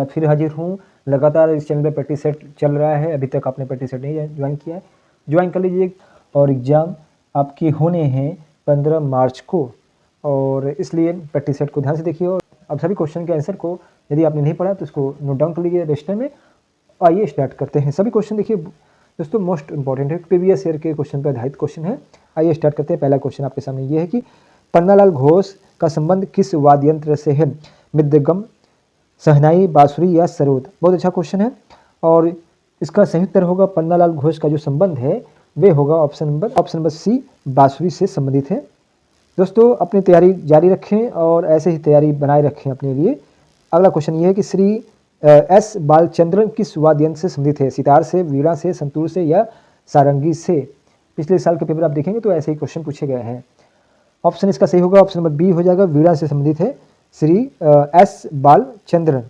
फिर हाजिर हूँ। लगातार इस चैनल पे प्रैक्टिस सेट चल रहा है, अभी तक आपने प्रैक्टिस सेट नहीं ज्वाइन किया है, ज्वाइन कर लीजिए। और एग्ज़ाम आपके होने हैं 15 मार्च को, और इसलिए प्रैक्टिस सेट को ध्यान से देखिए। और अब सभी क्वेश्चन के आंसर को यदि आपने नहीं पढ़ा तो उसको नोट डाउन कर लीजिए रजिस्टर में। आइए स्टार्ट करते हैं। सभी क्वेश्चन देखिए दोस्तों मोस्ट इंपॉर्टेंट है, प्रीवियस ईयर के क्वेश्चन पर आधारित क्वेश्चन है। आइए स्टार्ट करते हैं। पहला क्वेश्चन आपके सामने ये है कि पन्नालाल घोष का संबंध किस वाद्य यंत्र से है? मृदंगम, शहनाई, बांसुरी या सरोद? बहुत अच्छा क्वेश्चन है। और इसका सही उत्तर होगा पन्नालाल घोष का जो संबंध है वे होगा ऑप्शन नंबर सी, बांसुरी से संबंधित है। दोस्तों अपनी तैयारी जारी रखें और ऐसे ही तैयारी बनाए रखें अपने लिए। अगला क्वेश्चन ये है कि श्री एस बालचंद्रन किस वाद्य यंत्र से संबंधित है? सितार से, वीणा से, संतूर से या सारंगी से? पिछले साल के पेपर आप देखेंगे तो ऐसे ही क्वेश्चन पूछे गए हैं। ऑप्शन इसका सही होगा ऑप्शन नंबर बी हो जाएगा, वीणा से संबंधित है श्री एस बालचंद्रन।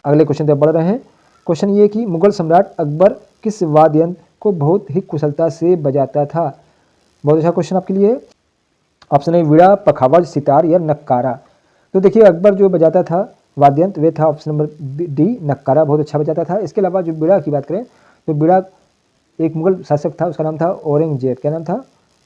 अगले क्वेश्चन तक बढ़ रहे हैं। क्वेश्चन ये कि मुगल सम्राट अकबर किस वाद्य यंत्र को बहुत ही कुशलता से बजाता था? बहुत अच्छा क्वेश्चन आपके लिए। ऑप्शन है वीणा, पखावज, सितार या नक्कारा। तो देखिए अकबर जो बजाता था वाद्य यंत्र वे था ऑप्शन नंबर डी, नक्कारा, बहुत अच्छा बजाता था। इसके अलावा जो वीणा की बात करें तो वीणा एक मुगल शासक था, उसका नाम था औरंगजेब। क्या नाम था?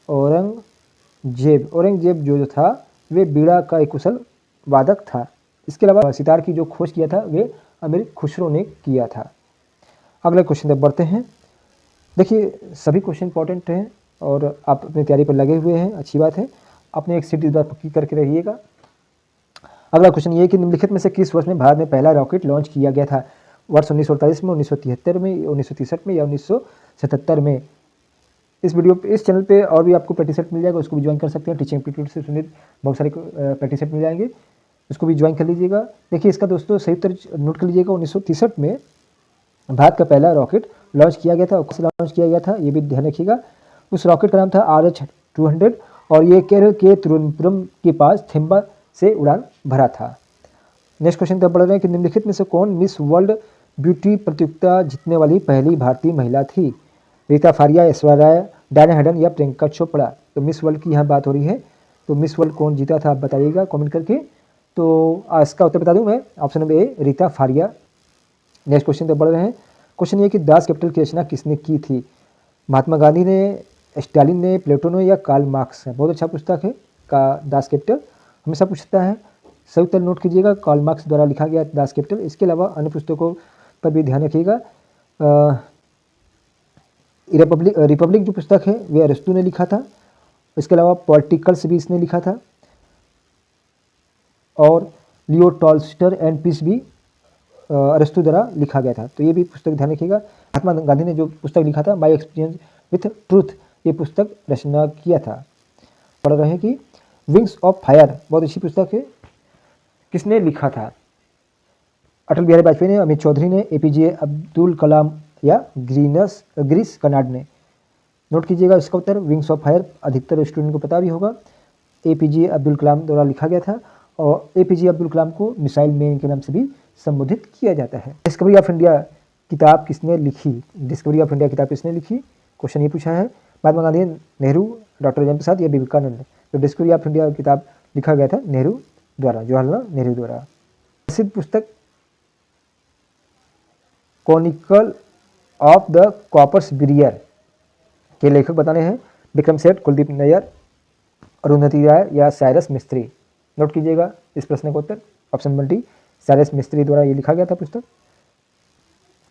औरंगजेब। औरंगजेब जो था वे वीणा का एक कुशल वादक था। इसके अलावा सितार की जो खोज किया था वे अमीर खुसरो ने किया था। अगले क्वेश्चन तक बढ़ते हैं। देखिए सभी क्वेश्चन इंपॉर्टेंट हैं और आप अपनी तैयारी पर लगे हुए हैं, अच्छी बात है। आपने एक सीट इस बार पक्की करके रहिएगा। अगला क्वेश्चन ये है कि निम्नलिखित में से किस वर्ष में भारत में पहला रॉकेट लॉन्च किया गया था? वर्ष 1948 में, 1973 में, 1963 में या 1977 में? इस चैनल पे और भी आपको प्रैक्टिस सेट मिल जाएगा, उसको भी ज्वाइन कर सकते हैं। टीचिंग एप्टीट्यूड से संबंधित बहुत सारे प्रैक्टिस सेट मिल जाएंगे, उसको भी ज्वाइन कर लीजिएगा। देखिए इसका दोस्तों सही उत्तर नोट कर लीजिएगा। 1963 में भारत का पहला रॉकेट लॉन्च किया गया था। कब लॉन्च किया गया था ये भी ध्यान रखिएगा। उस रॉकेट का नाम था RH-200 और ये केरल के तिरुवनंतपुरम के पास थेम्बा से उड़ान भरा था। नेक्स्ट क्वेश्चन तक बढ़ रहे हैं कि निम्नलिखित में से कौन मिस वर्ल्ड ब्यूटी प्रतियोगिता जीतने वाली पहली भारतीय महिला थी? रीता फारिया, ऐश्वर्या राय, डायना हेडन या प्रियंका चोपड़ा? तो मिस वर्ल्ड की यहाँ बात हो रही है, तो मिस वर्ल्ड कौन जीता था आप बताइएगा कमेंट करके। तो इसका उत्तर बता दूं मैं, option number A, Reita Faria. Next question तक बढ़ रहे हैं। क्वेश्चन ये कि दास कैपिटल की रचना किसने की थी? महात्मा गांधी ने, स्टालिन ने, प्लेटो ने या कार्ल मार्क्स है? बहुत अच्छा पुस्तक है का दास कैपिटल, हमेशा पूछता है। सही उत्तर नोट कीजिएगा, कार्ल मार्क्स द्वारा लिखा गया दास कैपिटल। इसके अलावा अन्य पुस्तकों पर भी ध्यान रखिएगा। रिपब्लिक जो पुस्तक है वे अरिस्टो ने लिखा था। इसके अलावा पॉलिटिकल्स भी इसने लिखा था। और लियो टॉल्स्टर एंड पीस भी अरिस्टो द्वारा लिखा गया था, तो ये भी पुस्तक ध्यान रखिएगा। महात्मा गांधी ने जो पुस्तक लिखा था माई एक्सपीरियंस विथ ट्रूथ, ये पुस्तक रचना किया था। पढ़ रहे हैं कि विंग्स ऑफ फायर, बहुत अच्छी पुस्तक है, किसने लिखा था? अटल बिहारी वाजपेयी ने, अमित चौधरी ने, APJ अब्दुल कलाम या ग्रीस कर्नाड ने? नोट कीजिएगा इसका उत्तर विंग्स ऑफ फायर। अधिकतर स्टूडेंट को पता भी होगा, APJ अब्दुल कलाम द्वारा लिखा गया था और APJ अब्दुल कलाम को मिसाइल मैन के नाम से भी संबोधित किया जाता है। डिस्कवरी ऑफ इंडिया किताब किसने लिखी? डिस्कवरी ऑफ इंडिया किताब किसने लिखी? क्वेश्चन ये पूछा है। महात्मा गांधी, नेहरू, डॉक्टर राजेंद्र प्रसाद या विवेकानंद? तो डिस्कवरी ऑफ इंडिया किताब लिखा गया था नेहरू द्वारा, जवाहरलाल नेहरू द्वारा। प्रसिद्ध पुस्तक कॉनिकल ऑफ द कॉपर्स बिरियर के लेखक बताने हैं? विक्रम सेठ, कुलदीप नैयर, अरुंधति राय या साइरस मिस्त्री? नोट कीजिएगा इस प्रश्न का उत्तर ऑप्शन नंबर डी, साइरस मिस्त्री द्वारा ये लिखा गया था पुस्तक।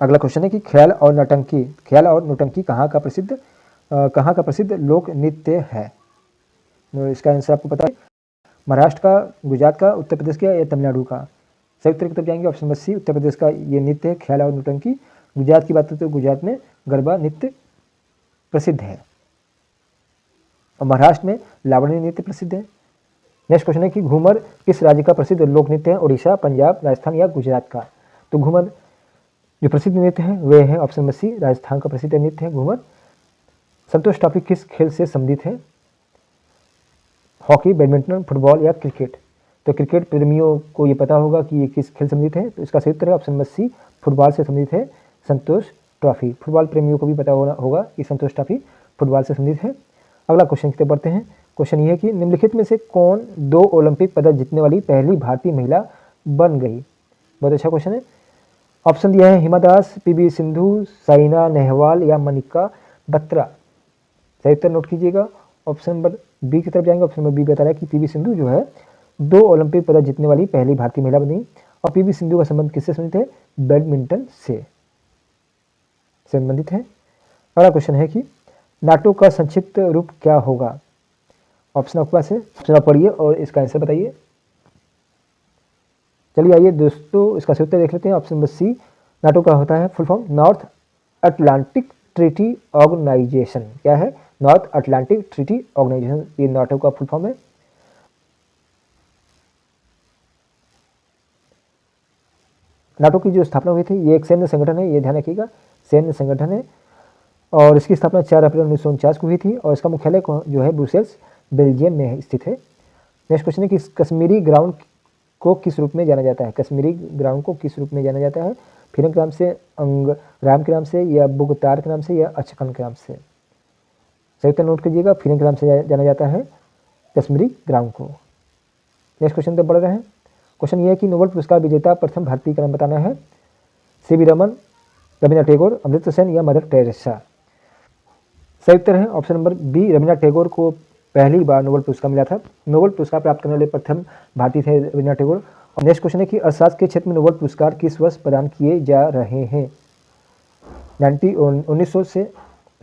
अगला क्वेश्चन है कि ख्याल और नौटंकी कहाँ का प्रसिद्ध लोक नृत्य है? इसका आंसर आपको पता है, महाराष्ट्र का, गुजरात का, उत्तर प्रदेश का या तमिलनाडु का? सही उत्तर की तरफ जाएंगे option number C, Uttar Pradesh का ये नृत्य है ख्याल और नौटंकी। गुजरात की बात करते तो गुजरात में गरबा नृत्य प्रसिद्ध है और महाराष्ट्र में लावणी नृत्य प्रसिद्ध है। नेक्स्ट क्वेश्चन है कि घूमर किस राज्य का प्रसिद्ध लोक नृत्य है? उड़ीसा, पंजाब, राजस्थान या गुजरात का? तो घूमर जो प्रसिद्ध नृत्य है वे है ऑप्शन नंबर सी, राजस्थान का प्रसिद्ध नृत्य है घूमर। संतोष ट्रॉफी किस खेल से संबंधित है? हॉकी, बैडमिंटन, फुटबॉल या क्रिकेट? तो क्रिकेट प्रेमियों को ये पता होगा कि ये किस खेल संबंधित है, तो इसका सही उत्तर है ऑप्शन नंबर सी, फुटबॉल से संबंधित है संतोष ट्रॉफी। फुटबॉल प्रेमियों को भी पता होगा कि संतोष ट्रॉफी फुटबॉल से संबंधित है। अगला क्वेश्चन की तरफ बढ़ते हैं। क्वेश्चन ये है कि निम्नलिखित में से कौन 2 ओलंपिक पदक जीतने वाली पहली भारतीय महिला बन गई? बहुत अच्छा क्वेश्चन है। ऑप्शन दिया है हिमा दास, पीवी सिंधु, साइना नेहवाल या मनिका बत्रा। सही उत्तर नोट कीजिएगा। ऑप्शन नंबर बी की तरफ जाएंगे। ऑप्शन नंबर बी बता रहा है कि पीवी सिंधु जो है 2 ओलंपिक पदक जीतने वाली पहली भारतीय महिला बनी। और पीवी सिंधु का संबंध किससे संबंधित है? बैडमिंटन से संबंधित है। अगला क्वेश्चन है कि नाटो का संक्षिप्त रूप क्या होगा? ऑप्शन आपके पास है, ऑप्शन आप पढ़िए और इसका आंसर बताइए। चलिए आइए दोस्तों इसका उत्तर देख लेते हैं। ऑप्शन नंबर सी, नाटो का होता है full form North Atlantic Treaty Organization. क्या है? नॉर्थ अटलांटिक ट्रीटी ऑर्गेनाइजेशन, ये नाटो का फुल फॉर्म है। नाटो की जो स्थापना हुई थी, ये एक सैन्य संगठन है, ये ध्यान रखिएगा, सैन्य संगठन है। और इसकी स्थापना 4 अप्रैल 1949 को हुई थी और इसका मुख्यालय जो है ब्रुसेल्स बेल्जियम में स्थित है। नेक्स्ट क्वेश्चन है कि कश्मीरी ग्राउंड को किस रूप में जाना जाता है? कश्मीरी ग्राउंड को किस रूप में जाना जाता है? फिरंग के नाम से, अंग राम के नाम से, या बुगतार के नाम से, या अचकन के नाम से? सही उत्तर नोट कीजिएगा। फिरंग के नाम से जाना जाता है कश्मीरी ग्राउंड को। नेक्स्ट क्वेश्चन तक बढ़ रहे हैं। क्वेश्चन ये है कि नोबेल पुरस्कार विजेता प्रथम भारतीय का नाम बताना है। सी वी रमन, रविन्द्रनाथ टैगोर, अमृता सेन या मदर टेरेसा? सही उत्तर है option number B, Rabindranath Tagore को पहली बार नोबेल पुरस्कार मिला था। नोबेल पुरस्कार प्राप्त करने वाले प्रथम भारतीय थे रविन्द्रनाथ टैगोर। और नेक्स्ट क्वेश्चन है कि अर्थशास्त्र के क्षेत्र में नोबेल पुरस्कार किस वर्ष प्रदान किए जा रहे हैं? 1900 से,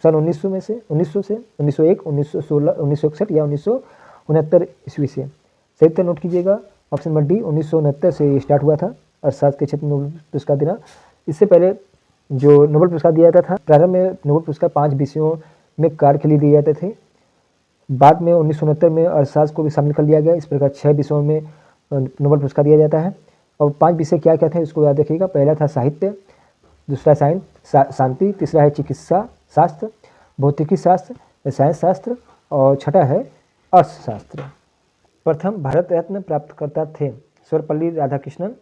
सन 1900 में से, 1900 से, 1901, 1916, 1961 या 1969 ईस्वी से? सही उत्तर नोट कीजिएगा। ऑप्शन नंबर डी, 1969 से ये स्टार्ट हुआ था अर्थशास्त्र के क्षेत्र में नोबेल पुरस्कार देना। इससे पहले जो नोबेल पुरस्कार दिया जाता था, प्रारंभ में नोबेल पुरस्कार 5 विषयों में कार्य के लिए दिए जाते थे। बाद में 1969 में अर्थशास्त्र को भी शामिल कर लिया गया। इस प्रकार 6 विषयों में नोबेल पुरस्कार दिया जाता है। और 5 विषय क्या क्या थे इसको याद रखिएगा। पहला था साहित्य, दूसरा शांति, तीसरा है चिकित्सा शास्त्र, भौतिकी शास्त्र, रसायन शास्त्र और छठा है अर्थशास्त्र। प्रथम भारत रत्न प्राप्तकर्ता थे सर्वपल्ली राधाकृष्णन,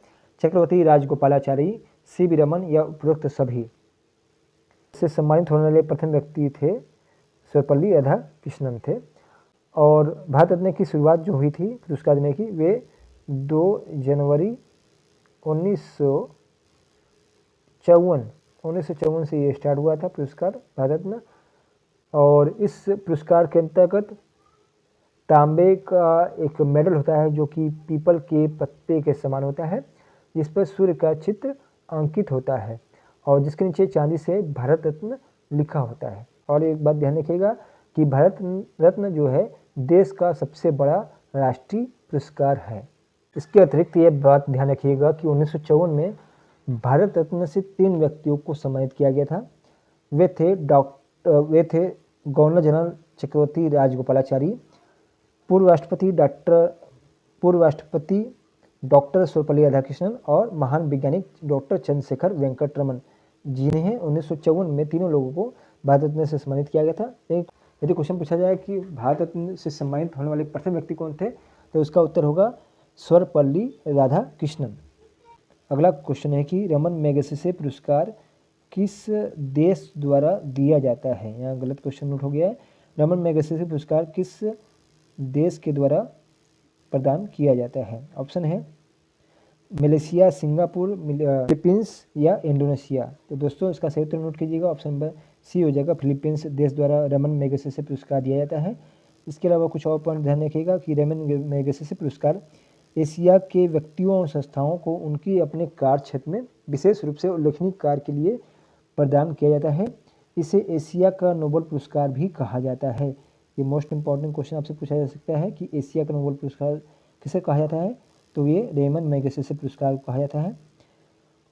चक्रवर्ती राजगोपालाचारी, सी वी रमन या उपरोक्त सभी? से सम्मानित होने वाले प्रथम व्यक्ति थे सर्वपल्ली राधाकृष्णन थे। और भारत रत्न की शुरुआत जो हुई थी पुरस्कार देने की, वे 2 जनवरी 1954 से ये स्टार्ट हुआ था पुरस्कार भारत रत्न। और इस पुरस्कार के अंतर्गत तांबे का एक मेडल होता है जो कि पीपल के पत्ते के समान होता है, जिस पर सूर्य का चित्र अंकित होता है और जिसके नीचे चांदी से भारत रत्न लिखा होता है। और एक बात ध्यान रखिएगा कि भारत रत्न जो है देश का सबसे बड़ा राष्ट्रीय पुरस्कार है। इसके अतिरिक्त ये बात ध्यान रखिएगा कि 1954 में भारत रत्न से 3 व्यक्तियों को सम्मानित किया गया था। वे थे गवर्नर जनरल चक्रवर्ती राजगोपालाचारी, पूर्व राष्ट्रपति डॉक्टर सर्वपल्ली राधाकृष्णन और महान वैज्ञानिक डॉक्टर चंद्रशेखर वेंकट रमन, जिन्हें 1954 में तीनों लोगों को भारत रत्न से सम्मानित किया गया था। एक यदि क्वेश्चन पूछा जाए कि भारत रत्न से सम्मानित होने वाले प्रथम व्यक्ति कौन थे, तो उसका उत्तर होगा सर्वपल्ली राधाकृष्णन। अगला क्वेश्चन है कि रमन मैगसेसे पुरस्कार किस देश द्वारा दिया जाता है? यहाँ गलत क्वेश्चन नोट हो गया है। रमन मैगसेसे पुरस्कार किस देश के द्वारा प्रदान किया जाता है? ऑप्शन है मलेशिया, सिंगापुर, फिलीपींस या इंडोनेशिया? तो दोस्तों इसका सही उत्तर नोट कीजिएगा। ऑप्शन नंबर सी हो जाएगा, फिलीपींस देश द्वारा रमन मैगसेसे पुरस्कार दिया जाता है। इसके अलावा कुछ और पॉइंट ध्यान रखिएगा कि रमन मैगसेसे पुरस्कार एशिया के व्यक्तियों और संस्थाओं को उनकी अपने कार्य क्षेत्र में विशेष रूप से उल्लेखनीय कार्य के लिए प्रदान किया जाता है। इसे एशिया का नोबेल पुरस्कार भी कहा जाता है। ये मोस्ट इंपॉर्टेंट क्वेश्चन आपसे पूछा जा सकता है कि एशिया का नोबेल पुरस्कार किसे कहा जाता है? तो ये रमन मैगसेसे पुरस्कार कहा जाता है।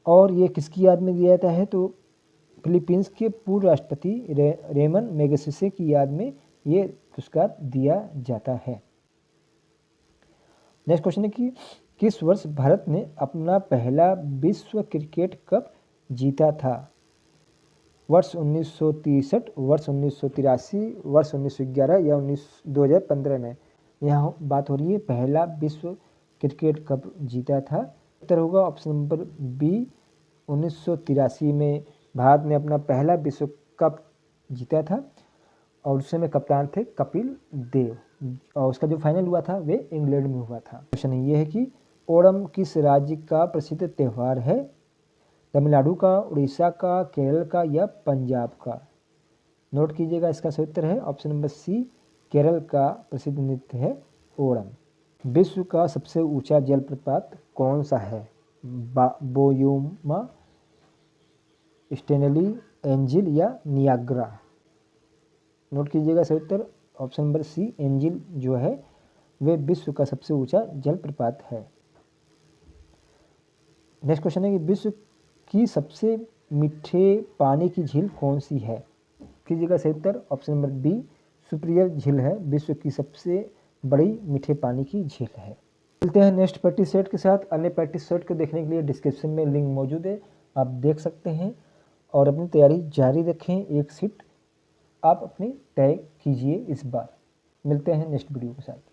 और ये किसकी याद में दिया जाता है? तो फिलीपींस के पूर्व राष्ट्रपति रमन मैगसेसे की याद में ये पुरस्कार दिया जाता है। नेक्स्ट क्वेश्चन है कि किस वर्ष भारत ने अपना पहला विश्व क्रिकेट कप जीता था? वर्ष 1963, वर्ष 1983, वर्ष 1911 या 2015 में? यहाँ बात हो रही है पहला विश्व क्रिकेट कप जीता था। उत्तर होगा ऑप्शन नंबर बी, 1983 में भारत ने अपना पहला विश्व कप जीता था और उस समय कप्तान थे कपिल देव। और उसका जो फाइनल हुआ था वे इंग्लैंड में हुआ था। क्वेश्चन ये है कि ओणम किस राज्य का प्रसिद्ध त्यौहार है? तमिलनाडु का, उड़ीसा का, केरल का या पंजाब का? नोट कीजिएगा, इसका सही उत्तर है ऑप्शन नंबर सी, केरल का प्रसिद्ध नृत्य है ओणम। विश्व का सबसे ऊंचा जलप्रपात कौन सा है? बोयुमा, स्टेनली, एंजिल या नियाग्रा? नोट कीजिएगा, सही उत्तर ऑप्शन नंबर सी, एंजिल जो है वे विश्व का सबसे ऊंचा जलप्रपात है। नेक्स्ट क्वेश्चन है कि विश्व की सबसे मीठे पानी की झील कौन सी है? कीजिएगा सही उत्तर ऑप्शन नंबर बी, सुपीरियर झील है विश्व की सबसे बड़ी मीठे पानी की झील है। मिलते हैं नेक्स्ट प्रैक्टिस सेट के साथ। अन्य प्रैक्टिस सेट को देखने के लिए डिस्क्रिप्शन में लिंक मौजूद है, आप देख सकते हैं और अपनी तैयारी जारी रखें। एक सीट आप अपनी तय कीजिए इस बार। मिलते हैं नेक्स्ट वीडियो के साथ।